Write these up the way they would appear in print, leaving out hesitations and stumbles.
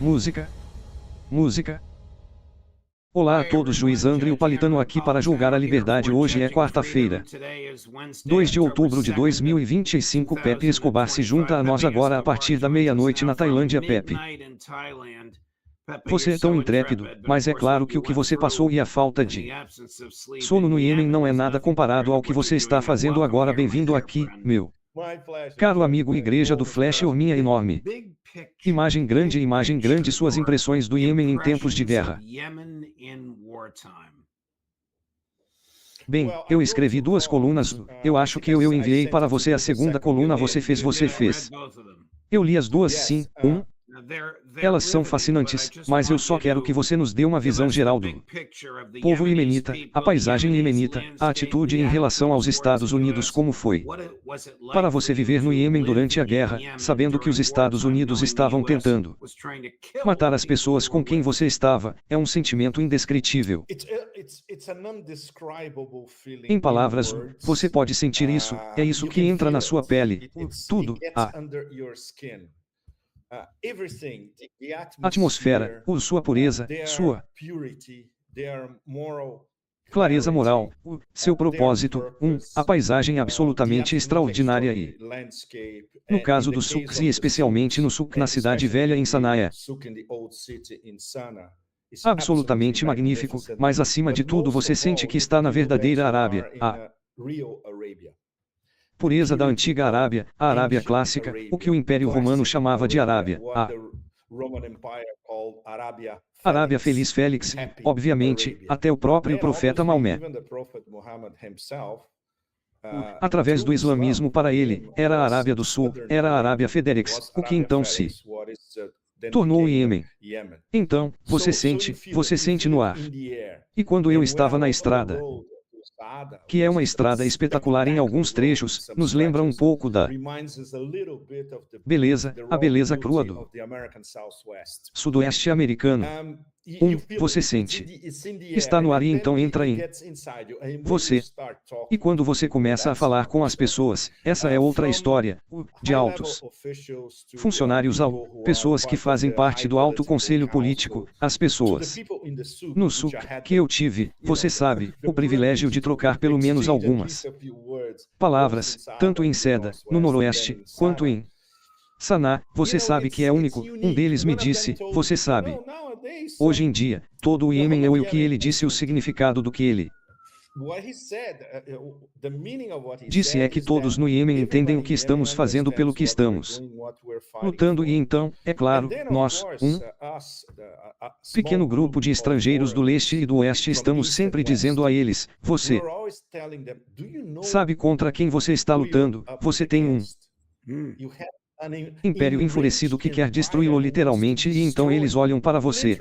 Música. Música. Olá a todos, Juiz André Napolitano aqui para julgar a liberdade. Hoje é quarta-feira, 2 de outubro de 2025. Pepe Escobar se junta a nós agora a partir da meia-noite na Tailândia. Pepe, você é tão intrépido, mas é claro que o que você passou e a falta de sono no Iêmen não é nada comparado ao que você está fazendo agora. Bem-vindo aqui, meu caro amigo. Igreja do Flash ou minha enorme imagem grande, suas impressões do Iêmen em tempos de guerra. Bem, eu escrevi 2 colunas, eu acho que eu enviei para você a segunda coluna. Você fez. Eu li as 2 sim, elas são fascinantes, mas eu só quero que você nos dê uma visão geral do povo iemenita, a paisagem iemenita, a atitude em relação aos Estados Unidos. Como foi para você viver no Iêmen durante a guerra, sabendo que os Estados Unidos estavam tentando matar as pessoas com quem você estava? É um sentimento indescritível. Em palavras, você pode sentir isso, é isso que entra na sua pele, tudo, a atmosfera, sua pureza, sua clareza moral, seu propósito, a paisagem absolutamente extraordinária e, no caso dos souks e especialmente no souk na cidade velha em Sanaia, absolutamente magnífico, mas acima de tudo você sente que está na verdadeira Arábia, a pureza da antiga Arábia, a Arábia clássica, o que o Império Romano chamava de Arábia, a Arábia feliz. Félix, obviamente, até o próprio profeta Maomé, através do islamismo, para ele, era a Arábia do Sul, era a Arábia Federix, o que então se tornou o Iêmen. Então, você sente no ar. E quando eu estava na estrada, que é uma estrada espetacular em alguns trechos, nos lembra um pouco da beleza, a beleza crua do sudoeste americano. Você sente. Está no ar e então entra em você. E quando você começa a falar com as pessoas, essa é outra história. De altos funcionários a pessoas que fazem parte do alto conselho político, as pessoas no souk que eu tive, você sabe, o privilégio de trocar pelo menos algumas palavras, tanto em Seda, no noroeste, quanto em Saná. Você sabe que é único. Um deles me disse, você sabe, hoje em dia, todo o Iêmen é o que ele disse. O significado do que ele disse é que todos no Iêmen entendem o que estamos fazendo, pelo que estamos lutando, e então, é claro, nós, pequeno grupo de estrangeiros do leste e do oeste, estamos sempre dizendo a eles, você sabe contra quem você está lutando? Você tem um império enfurecido que quer destruí-lo literalmente, e então eles olham para você,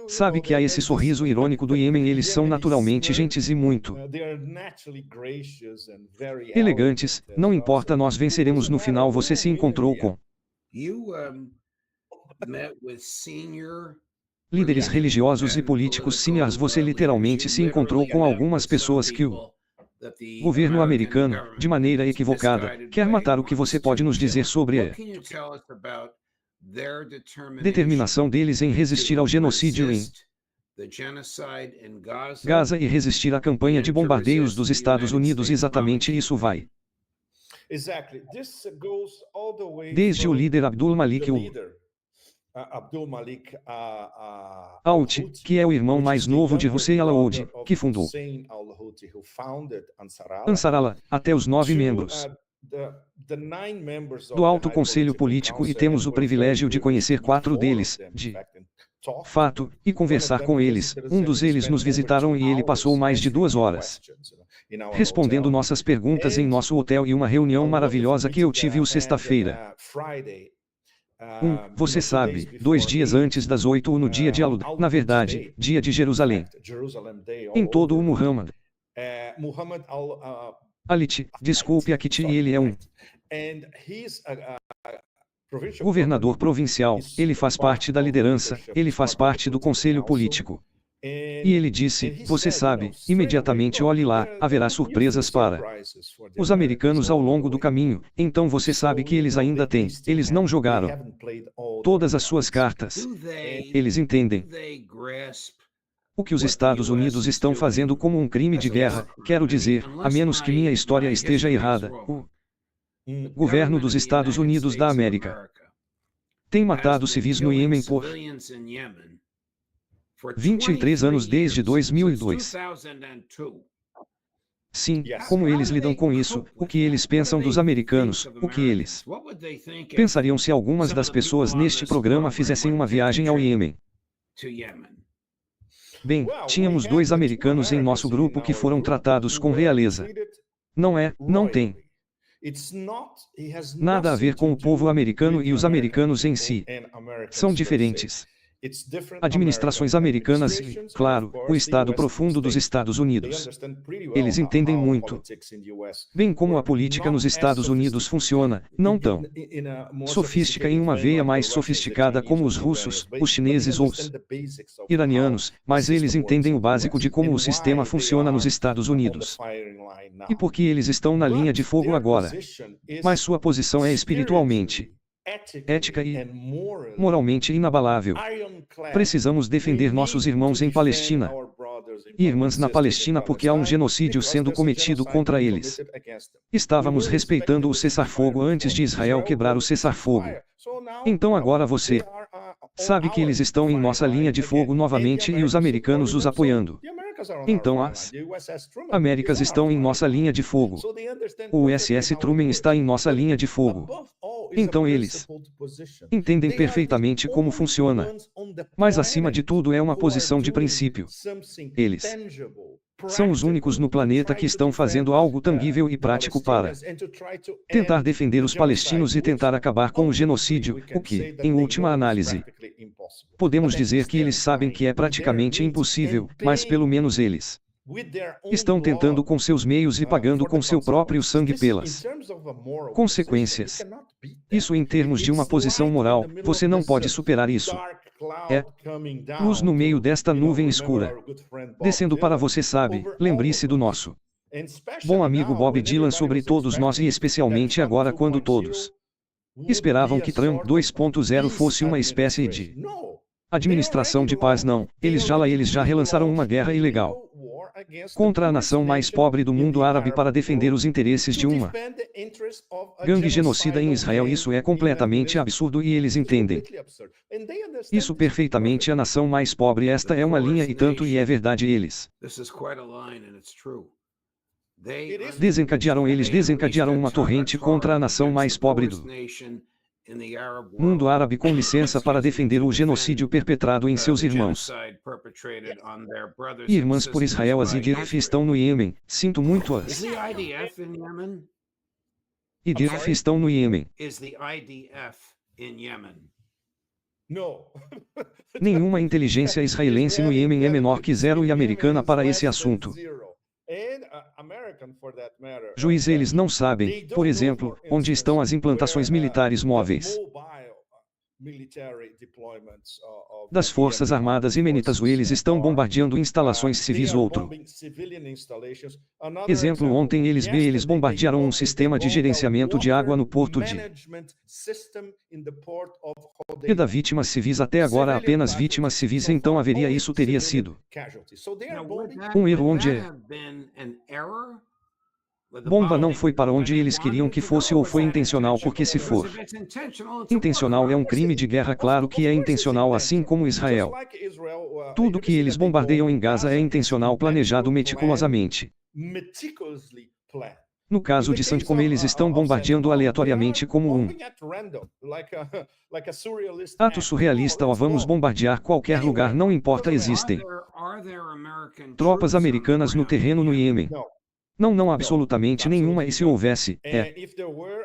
sabe que há esse sorriso irônico do Iêmen. Eles são naturalmente gentis e muito elegantes, não importa, nós venceremos no final. Você se encontrou com líderes religiosos e políticos seniors. Você literalmente se encontrou com algumas pessoas que o governo americano, de maneira equivocada, quer matar. O que você pode nos dizer sobre a determinação deles em resistir ao genocídio em Gaza e resistir à campanha de bombardeios dos Estados Unidos? Exatamente, isso vai desde o líder Abdul Malik Houthi, que é o irmão mais novo de Hussein al-Houthi, que fundou Ansar Allah, até os 9 membros do Alto Conselho Político, e temos o privilégio de conhecer 4 deles, de fato, e conversar com eles. Um dos eles nos visitaram e ele passou mais de 2 horas respondendo nossas perguntas em nosso hotel, e uma reunião maravilhosa que eu tive sexta-feira. Você sabe, 2 dias antes das 8 no dia de Alud, na verdade, dia de Jerusalém. Em todo o Muhammad Alit, desculpe Akit, e ele é um governador provincial, ele faz parte da liderança, ele faz parte do conselho político. E ele disse, você sabe, imediatamente olhe lá, haverá surpresas para os americanos ao longo do caminho, então você sabe que eles ainda têm, eles não jogaram todas as suas cartas. Eles entendem o que os Estados Unidos estão fazendo como um crime de guerra, quero dizer, a menos que minha história esteja errada, o governo dos Estados Unidos da América tem matado civis no Iêmen por 23 anos desde 2002. Sim, como eles lidam com isso, o que eles pensam dos americanos, o que eles pensariam se algumas das pessoas neste programa fizessem uma viagem ao Iêmen. Bem, tínhamos 2 americanos em nosso grupo que foram tratados com realeza. Não tem nada a ver com o povo americano e os americanos em si. São diferentes. Administrações americanas e, claro, o Estado profundo dos Estados Unidos. Eles entendem muito bem como a política nos Estados Unidos funciona, não tão sofisticada em uma veia mais sofisticada como os russos, os chineses ou os iranianos, mas eles entendem o básico de como o sistema funciona nos Estados Unidos. E por que eles estão na linha de fogo agora? Mas sua posição é espiritualmente, ética e moralmente inabalável. Precisamos defender nossos irmãos em Palestina e irmãs na Palestina porque há um genocídio sendo cometido contra eles. Estávamos respeitando o cessar-fogo antes de Israel quebrar o cessar-fogo. Então agora você sabe que eles estão em nossa linha de fogo novamente e os americanos os apoiando. Então as Américas estão em nossa linha de fogo. O USS Truman está em nossa linha de fogo. Então eles entendem perfeitamente como funciona. Mas acima de tudo é uma posição de princípio. Eles são os únicos no planeta que estão fazendo algo tangível e prático para tentar defender os palestinos e tentar acabar com o genocídio, o que, em última análise, podemos dizer que eles sabem que é praticamente impossível, mas pelo menos eles estão tentando com seus meios e pagando com seu próprio sangue pelas consequências. Isso em termos de uma posição moral, você não pode superar isso. É luz no meio desta nuvem escura, descendo para você sabe, lembre-se do nosso bom amigo Bob Dylan sobre todos nós e especialmente agora quando todos esperavam que Trump 2.0 fosse uma espécie de administração de paz não, eles já relançaram uma guerra ilegal contra a nação mais pobre do mundo árabe para defender os interesses de uma gangue genocida em Israel. Isso é completamente absurdo e eles entendem isso perfeitamente. A nação mais pobre, esta é uma linha e tanto e é verdade. Eles desencadearam uma torrente contra a nação mais pobre do mundo árabe com licença para defender o genocídio perpetrado em seus irmãos e irmãs por Israel. As IDF estão no Iêmen, sinto muito as IDF estão no Iêmen. Nenhuma inteligência israelense no Iêmen é menor que 0 e americana para esse assunto. Juiz, eles não sabem, por exemplo, onde estão as implantações militares móveis das Forças Armadas Iemenitas. Eles estão bombardeando instalações civis. Outro exemplo, ontem eles bombardearam um sistema de gerenciamento de água no porto de Jeddah. Vítimas civis até agora, apenas vítimas civis. Então haveria isso teria sido um erro onde bomba não foi para onde eles queriam que fosse ou foi intencional, porque se for intencional é um crime de guerra. Claro que é intencional, assim como Israel. Tudo que eles bombardeiam em Gaza é intencional, planejado meticulosamente. No caso de Sandcom, eles estão bombardeando aleatoriamente como um ato surrealista. Ou vamos bombardear qualquer lugar, não importa. Existem tropas americanas no terreno no Iêmen? Não, absolutamente nenhuma. E se houvesse,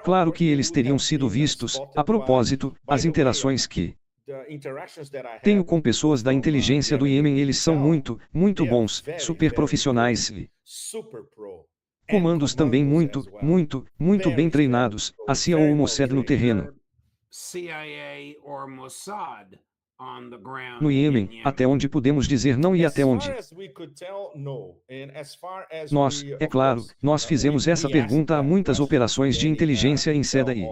claro que eles teriam sido vistos. A propósito, as interações que tenho com pessoas da inteligência do Iêmen, eles são muito bons, super profissionais e comandos também muito bem treinados. A CIA ou o Mossad no terreno no Iêmen, até onde podemos dizer não e até onde. Nós, é claro, nós fizemos essa pergunta a muitas operações de inteligência em Seda e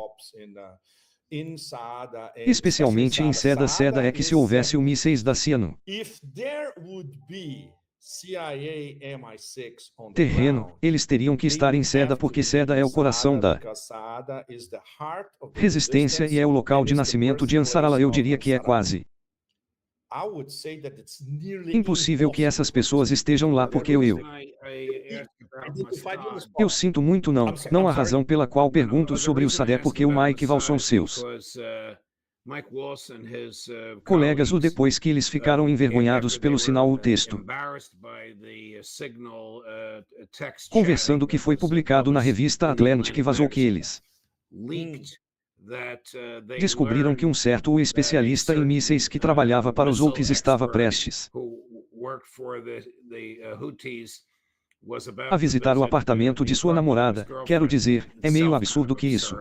especialmente em Seda. Seda é que se houvesse o mísseis da CIA no terreno, eles teriam que estar em Seda porque Seda é o coração da resistência e é o local de nascimento de Ansarallah. Eu diria que é quase impossível que essas pessoas estejam lá porque eu sinto muito não há razão pela qual pergunto sobre o Sadr porque o Mike Walson seus colegas o depois que eles ficaram envergonhados pelo sinal o texto conversando que foi publicado na revista Atlantic vazou que eles descobriram que um certo especialista em mísseis que trabalhava para os Houthis estava prestes a visitar o apartamento de sua namorada. Quero dizer, é meio absurdo que isso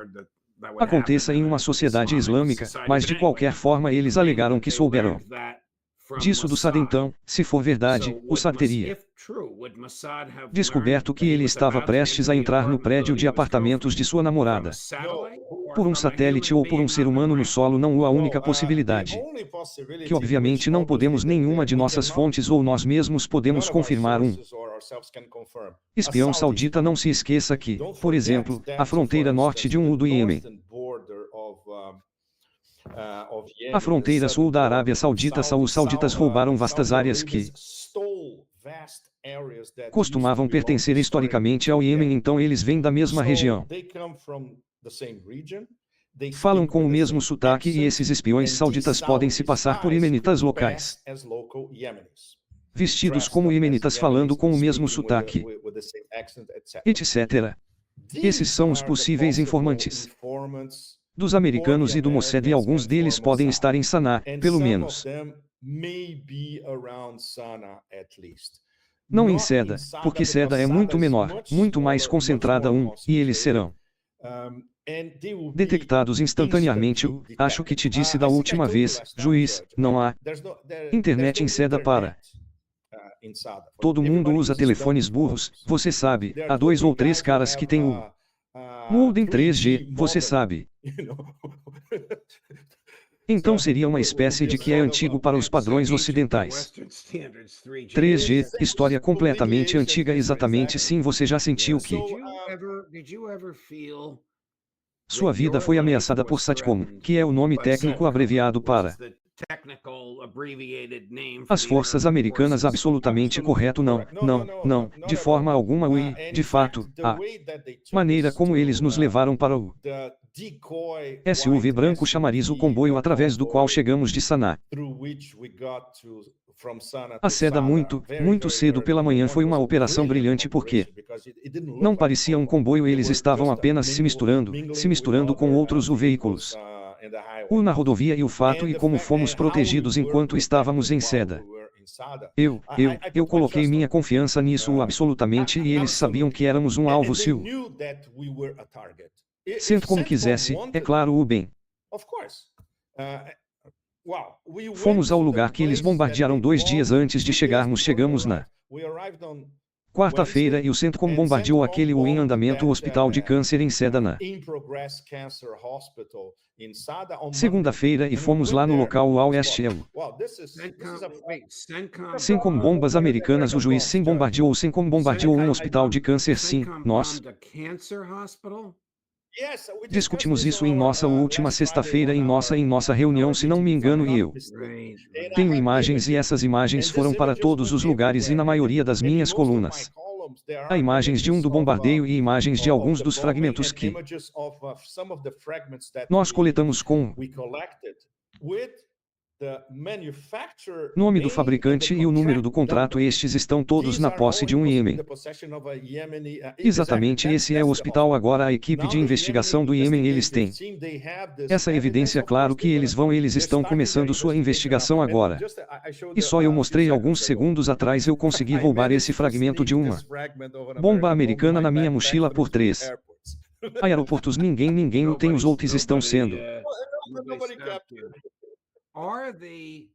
aconteça em uma sociedade islâmica, mas de qualquer forma eles alegaram que souberam disso do Saad. Então, se for verdade, o Saad teria descoberto que ele estava prestes a entrar no prédio de apartamentos de sua namorada por um satélite ou por um ser humano no solo. Não a única possibilidade que obviamente não podemos nenhuma de nossas fontes ou nós mesmos podemos confirmar um espião saudita. Não se esqueça que, por exemplo, a fronteira norte de do Iêmen, a fronteira sul da Arábia Saudita, os sauditas roubaram vastas áreas que costumavam pertencer historicamente ao Iêmen. Então eles vêm da mesma região, falam com o mesmo sotaque e esses espiões sauditas podem se passar por iemenitas locais, vestidos como iemenitas falando com o mesmo sotaque, etc. Esses são os possíveis informantes dos americanos e do Mossad e alguns deles podem estar em Sanaa, pelo menos. Não em Seda, porque Seda é muito menor, muito mais concentrada e eles serão detectados instantaneamente. Acho que te disse da última vez, juiz, não há internet em Seda para todo mundo usa telefones burros, você sabe, há 2 ou 3 caras que têm o modem 3G, você sabe. Então seria uma espécie de que é antigo para os padrões ocidentais. 3G, história completamente antiga. Exatamente. Sim, você já sentiu que sua vida foi ameaçada por SATCOM, que é o nome técnico abreviado para as forças americanas. Absolutamente correto. Não, de forma alguma. De fato, a maneira como eles nos levaram para o SUV branco chamariz, o comboio através do qual chegamos de Sanaa a Seda muito cedo pela manhã foi uma operação brilhante porque não parecia um comboio, eles estavam apenas se misturando com outros veículos na rodovia e o fato e como fomos protegidos enquanto estávamos em Seda. Eu coloquei minha confiança nisso absolutamente e eles sabiam que éramos um alvo se o CENTCOM quisesse, é claro. O bem. Fomos ao lugar que eles bombardearam 2 dias antes de chegarmos. Chegamos na quarta-feira e o CENTCOM bombardeou aquele em andamento o hospital de câncer em Seda na segunda-feira e fomos lá no local ao STL. CENTCOM bombas americanas. O juiz sim bombardeou. O CENTCOM bombardeou um hospital de câncer. Sim, nós discutimos isso em nossa última sexta-feira em nossa reunião, se não me engano, e eu tenho imagens e essas imagens foram para todos os lugares e na maioria das minhas colunas. Há imagens de do bombardeio e imagens de alguns dos fragmentos que nós coletamos com nome do fabricante e o número do contrato. Estes estão todos na posse de Iêmen. Exatamente, esse é o hospital. Agora a equipe de investigação do Iêmen, eles têm essa evidência. Claro que eles estão começando sua investigação agora. E só eu mostrei alguns segundos atrás eu consegui roubar esse fragmento de uma bomba americana na minha mochila por 3 aeroportos. Ninguém o tem. Os outros estão sendo are they